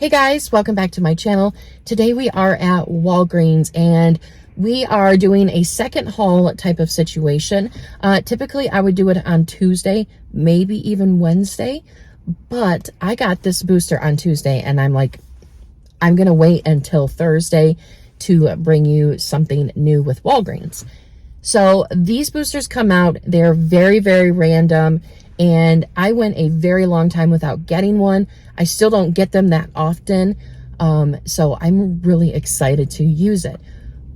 Hey guys, welcome back to my channel. Today we are at Walgreens and we are doing a second haul type of situation. Typically I would do it on Tuesday, maybe even Wednesday, but I got this booster on Tuesday and I'm like, I'm gonna wait until Thursday to bring you something new with Walgreens. So these boosters come out, they're very, very random, and I went a very long time without getting one. I still don't get them that often, so I'm really excited to use it.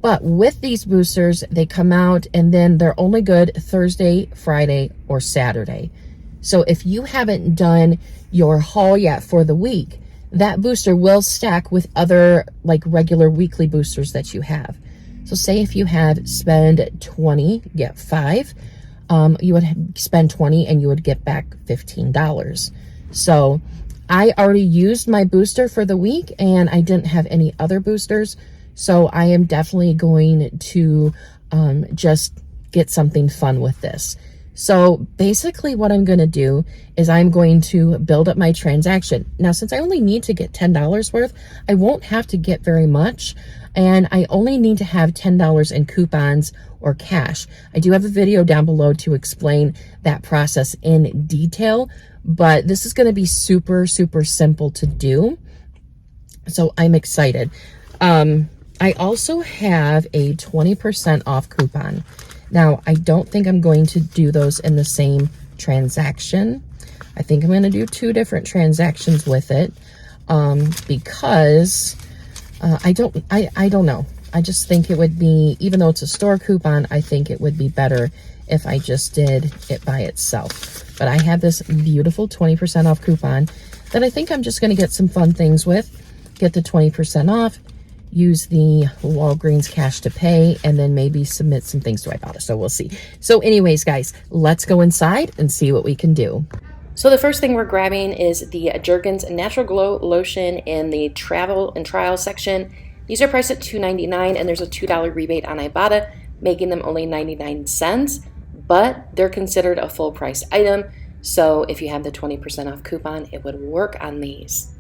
But with these boosters, they come out and then they're only good Thursday, Friday, or Saturday. So if you haven't done your haul yet for the week, that booster will stack with other like regular weekly boosters that you have. So say if you had spend 20, get 5, you would spend 20 and you would get back $15. So I already used my booster for the week and I didn't have any other boosters. So I am definitely going to just get something fun with this. So basically what I'm going to do is I'm going to build up my transaction. Now, since I only need to get $10 worth, I won't have to get very much. And I only need to have $10 in coupons or cash. I do have a video down below to explain that process in detail, but this is going to be super, super simple to do. So I'm excited. I also have a 20% off coupon. Now, I don't think I'm going to do those in the same transaction. I think I'm going to do 2 different transactions with it because I don't know. I just think it would be, even though it's a store coupon, I think it would be better if I just did it by itself. But I have this beautiful 20% off coupon that I think I'm just going to get some fun things with. Get the 20% off. Use the Walgreens cash to pay, and then maybe submit some things to Ibotta. So we'll see. So anyways, guys, let's go inside and see what we can do. So the first thing we're grabbing is the Jergens Natural Glow Lotion in the Travel and Trial section. These are priced at $2.99, and there's a $2 rebate on Ibotta, making them only 99 cents, but they're considered a full price item. So if you have the 20% off coupon, it would work on these.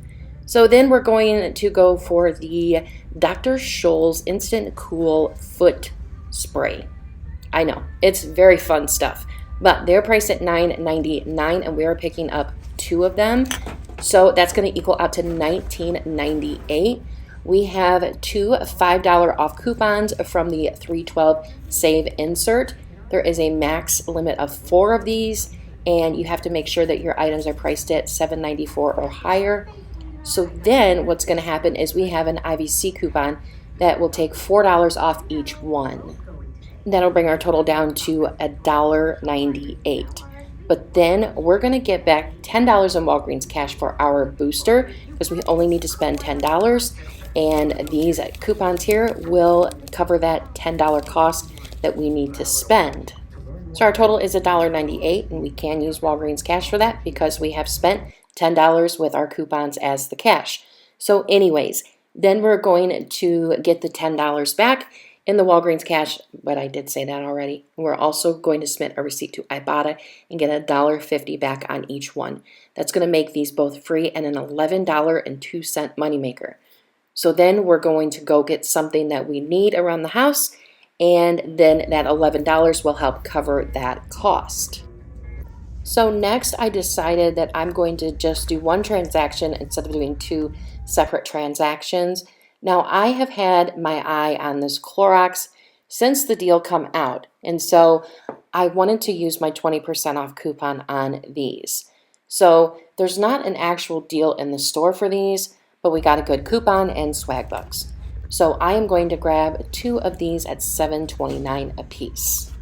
So then we're going to go for the Dr. Scholl's Instant Cool Foot Spray. I know, it's very fun stuff, but they're priced at $9.99 and we are picking up 2 of them. So that's going to equal out to $19.98. We have 2 $5 off coupons from the 312 Save Insert. There is a max limit of 4 of these, and you have to make sure that your items are priced at $7.94 or higher. So then what's going to happen is we have an IVC coupon that will take $4 off each one. That'll bring our total down to $1.98. But then we're going to get back $10 in Walgreens cash for our booster because we only need to spend $10. And these coupons here will cover that $10 cost that we need to spend. So our total is $1.98, and we can use Walgreens cash for that because we have spent $10 with our coupons as the cash. So anyways, then we're going to get the $10 back in the Walgreens cash, but I did say that already. We're also going to submit a receipt to Ibotta and get $1.50 back on each one. That's going to make these both free and an $11.02 moneymaker. So then we're going to go get something that we need around the house, and then that $11 will help cover that cost. So next I decided that I'm going to just do 1 transaction instead of doing 2 separate transactions. Now I have had my eye on this Clorox since the deal come out, and so I wanted to use my 20% off coupon on these. So there's not an actual deal in the store for these, but we got a good coupon and swag bucks. So I am going to grab 2 of these at $7.29 a piece.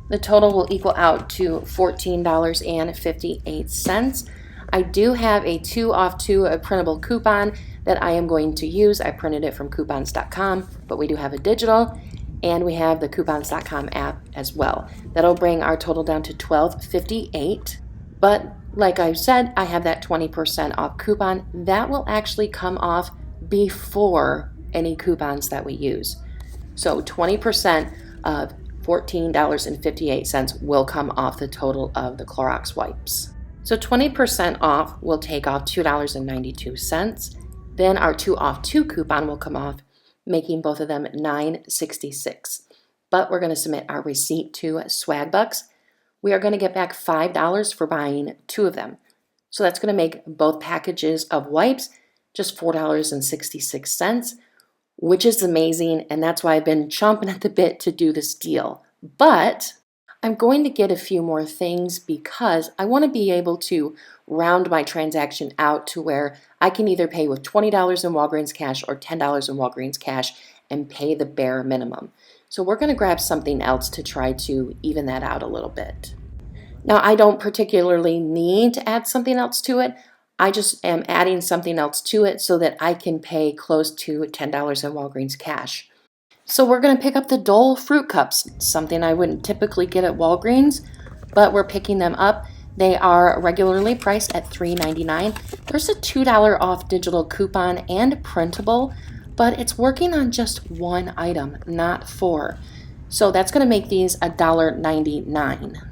The total will equal out to $14.58. I do have a 2 off 2 printable coupon that I am going to use. I printed it from coupons.com, but we do have a digital, and we have the coupons.com app as well. That'll bring our total down to $12.58. But like I said, I have that 20% off coupon. That will actually come off before any coupons that we use. So 20% of $14.58 will come off the total of the Clorox wipes. So 20% off will take off $2.92. Then our 2 off 2 coupon will come off, making both of them $9.66. But we're going to submit our receipt to Swagbucks. We are going to get back $5 for buying 2 of them. So that's going to make both packages of wipes just $4.66, which is amazing. And that's why I've been chomping at the bit to do this deal. But I'm going to get a few more things because I want to be able to round my transaction out to where I can either pay with $20 in Walgreens cash or $10 in Walgreens cash and pay the bare minimum. So we're going to grab something else to try to even that out a little bit. Now, I don't particularly need to add something else to it. I just am adding something else to it so that I can pay close to $10 in Walgreens cash. So we're going to pick up the Dole fruit cups, something I wouldn't typically get at Walgreens, but we're picking them up. They are regularly priced at $3.99. There's a $2 off digital coupon and printable, but it's working on just 1 item, not 4. So that's going to make these $1.99.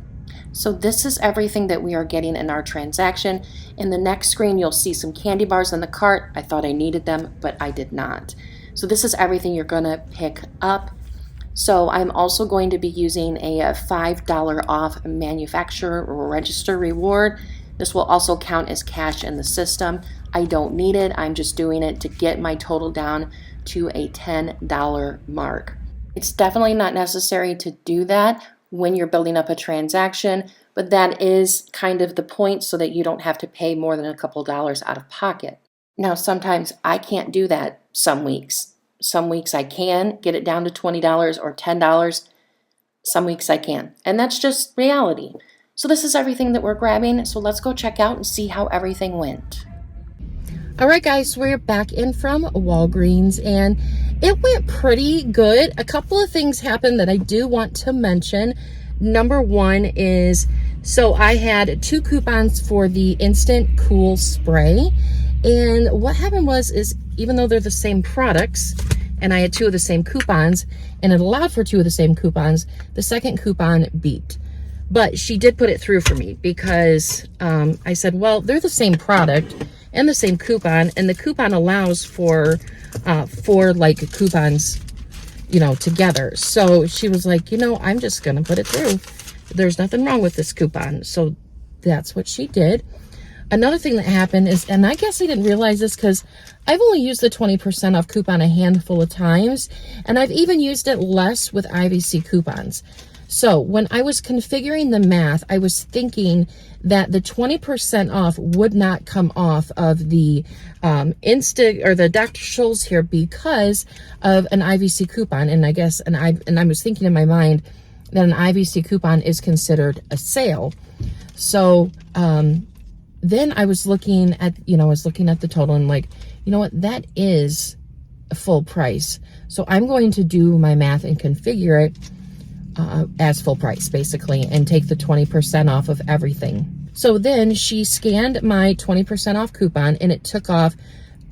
So this is everything that we are getting in our transaction. In the next screen, you'll see some candy bars in the cart. I thought I needed them, but I did not. So this is everything you're going to pick up. So I'm also going to be using a $5 off manufacturer register reward. This will also count as cash in the system. I don't need it. I'm just doing it to get my total down to a $10 mark. It's definitely not necessary to do that when you're building up a transaction, but that is kind of the point so that you don't have to pay more than a couple dollars out of pocket. Now, sometimes I can't do that some weeks. Some weeks I can get it down to $20 or $10. Some weeks I can. And that's just reality. So this is everything that we're grabbing. So let's go check out and see how everything went. All right, guys, we're back in from Walgreens and it went pretty good. A couple of things happened that I do want to mention. Number one is, so I had 2 coupons for the Instant Cool Spray. And what happened is even though they're the same products and I had 2 of the same coupons and it allowed for 2 of the same coupons, the second coupon beeped. But she did put it through for me because I said, well, they're the same product and the same coupon, and the coupon allows for 4 like coupons, you know, together. So she was like, you know, I'm just gonna put it through. There's nothing wrong with this coupon. So that's what she did. Another thing that happened is, and I guess I didn't realize this because I've only used the 20% off coupon a handful of times, and I've even used it less with IVC coupons. So when I was configuring the math, I was thinking that the 20% off would not come off of the Insta or the Dr. Scholl's here because of an IVC coupon. And I guess, and I was thinking in my mind that an IVC coupon is considered a sale. So then I was looking at, the total and like, you know what, that is a full price. So I'm going to do my math and configure it as full price basically and take the 20% off of everything. So then she scanned my 20% off coupon and it took off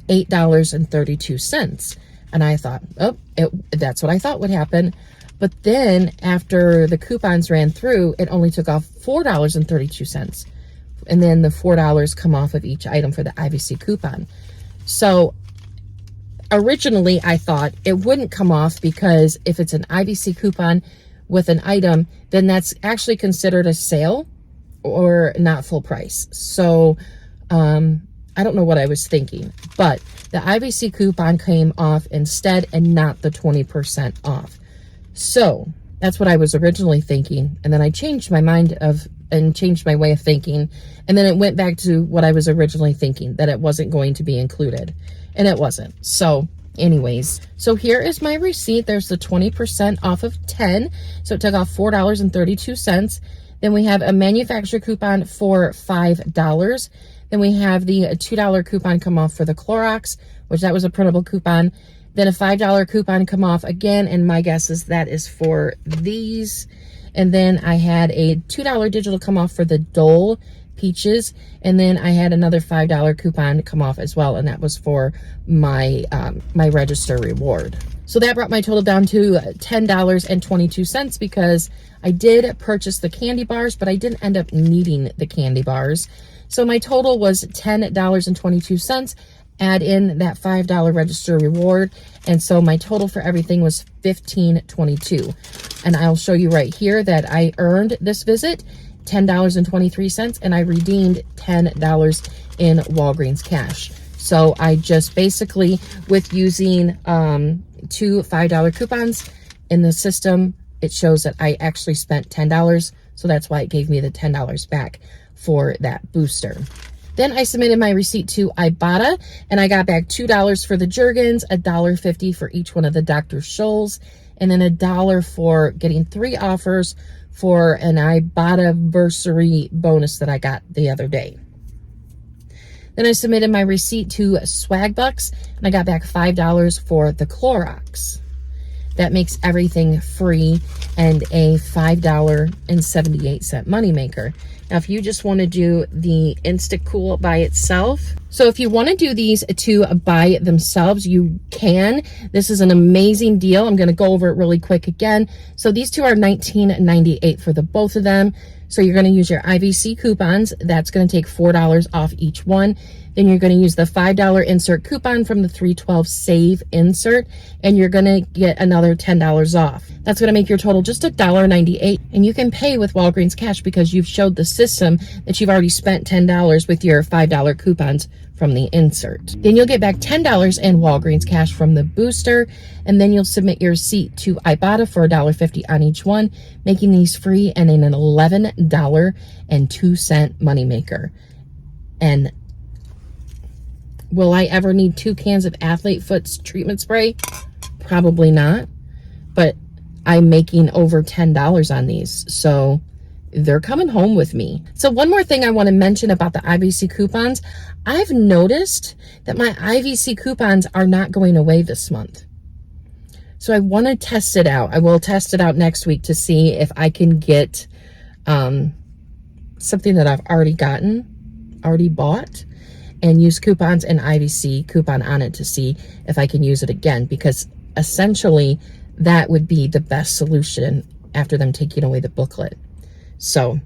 $8.32. And I thought, oh, that's what I thought would happen. But then after the coupons ran through, it only took off $4.32. And then the $4 come off of each item for the IVC coupon. So originally I thought it wouldn't come off because if it's an IVC coupon with an item, then that's actually considered a sale or not full price. So I don't know what I was thinking, but the IVC coupon came off instead and not the 20% off. So that's what I was originally thinking. And then I changed my mind and changed my way of thinking. And then it went back to what I was originally thinking, that it wasn't going to be included. And it wasn't. So anyways, so here is my receipt. There's the 20% off of 10. So it took off $4.32. Then we have a manufacturer coupon for $5. Then we have the $2 coupon come off for the Clorox, which that was a printable coupon. Then a $5 coupon come off again, and my guess is that is for these. And then I had a $2 digital come off for the Dole Peaches, and then I had another $5 coupon come off as well, and that was for my my register reward. So that brought my total down to $10.22 because I did purchase the candy bars, but I didn't end up needing the candy bars. So my total was $10.22 add in that $5 register reward. And so my total for everything was $15.22. And I'll show you right here that I earned this visit $10.23, and I redeemed $10 in Walgreens cash. So I just basically, with using 2 $5 coupons in the system, it shows that I actually spent $10. So that's why it gave me the $10 back for that booster. Then I submitted my receipt to Ibotta, and I got back $2 for the Jergens, $1.50 for each one of the Dr. Scholl's, and then $1 for getting 3 offers for an Ibotta-versary bonus that I got the other day. Then I submitted my receipt to Swagbucks, and I got back $5 for the Clorox. That makes everything free and a $5.78 moneymaker. Now, if you just want to do the Insta-Cool by itself, so if you want to do these two by themselves, you can. This is an amazing deal. I'm going to go over it really quick again. So these two are $19.98 for the both of them. So you're going to use your IVC coupons. That's going to take $4 off each one. Then you're going to use the $5 insert coupon from the 312 Save insert, and you're going to get another $10 off. That's going to make your total just $1.98, and you can pay with Walgreens cash because you've showed the system that you've already spent $10 with your $5 coupons from the insert. Then you'll get back $10 in Walgreens cash from the booster, and then you'll submit your receipt to Ibotta for $1.50 on each one, making these free and an $11.02 moneymaker. And will I ever need 2 cans of Athlete Foot treatment spray? Probably not, but I'm making over $10 on these, so they're coming home with me. So one more thing I want to mention about the IVC coupons. I've noticed that my IVC coupons are not going away this month. So I want to test it out. I will test it out next week to see if I can get something that I've already bought, and use coupons and IVC coupon on it to see if I can use it again, because essentially that would be the best solution after them taking away the booklet. So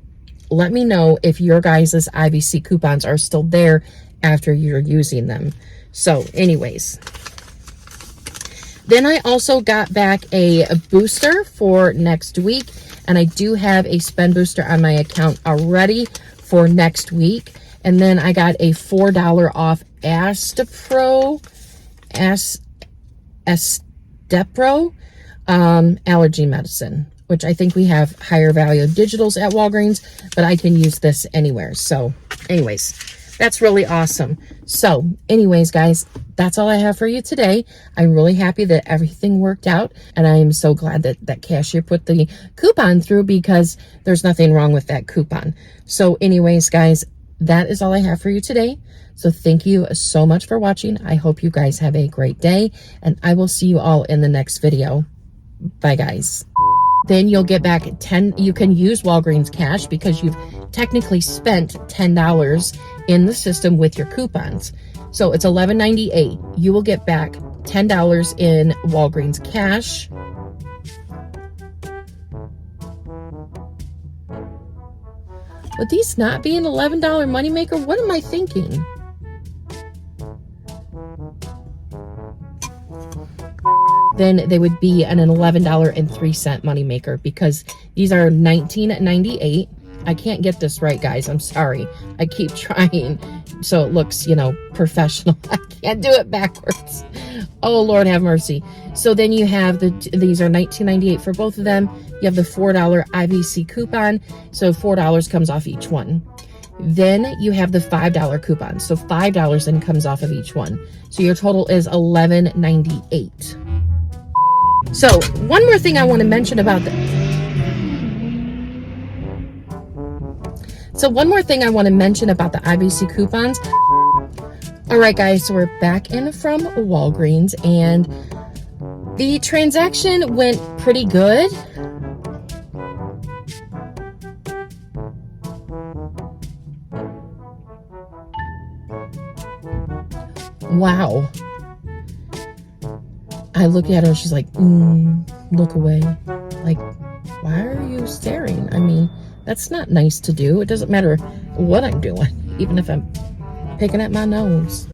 let me know if your guys' IVC coupons are still there after you're using them. So anyways, then I also got back a booster for next week, and I do have a spend booster on my account already for next week. And then I got a $4 off Astepro allergy medicine, which I think we have higher value digitals at Walgreens, but I can use this anywhere. So anyways, that's really awesome. So anyways, guys, that's all I have for you today. I'm really happy that everything worked out, and I am so glad that that cashier put the coupon through, because there's nothing wrong with that coupon. So anyways, guys, that is all I have for you today. So thank you so much for watching. I hope you guys have a great day, and I will see you all in the next video. Bye, guys. Then you'll get back you can use Walgreens cash because you've technically spent $10 in the system with your coupons. So it's $11.98. You will get back $10 in Walgreens cash. Would these not be an $11 moneymaker? What am I thinking? Then they would be an $11.03 moneymaker, because these are $19.98. I can't get this right, guys. I'm sorry. I keep trying so it looks, professional. I can't do it backwards. Oh, Lord have mercy. So then you have these are $19.98 for both of them. You have the $4 IVC coupon, so $4 comes off each one. Then you have the $5 coupon, so $5 then comes off of each one. So your total is $11.98. So one more thing I want to mention about the IVC coupons. All right, guys, so we're back in from Walgreens, and the transaction went pretty good. Wow. I look at her, she's like, look away. Like, why are you staring? I mean, that's not nice to do. It doesn't matter what I'm doing, even if I'm picking at my nose.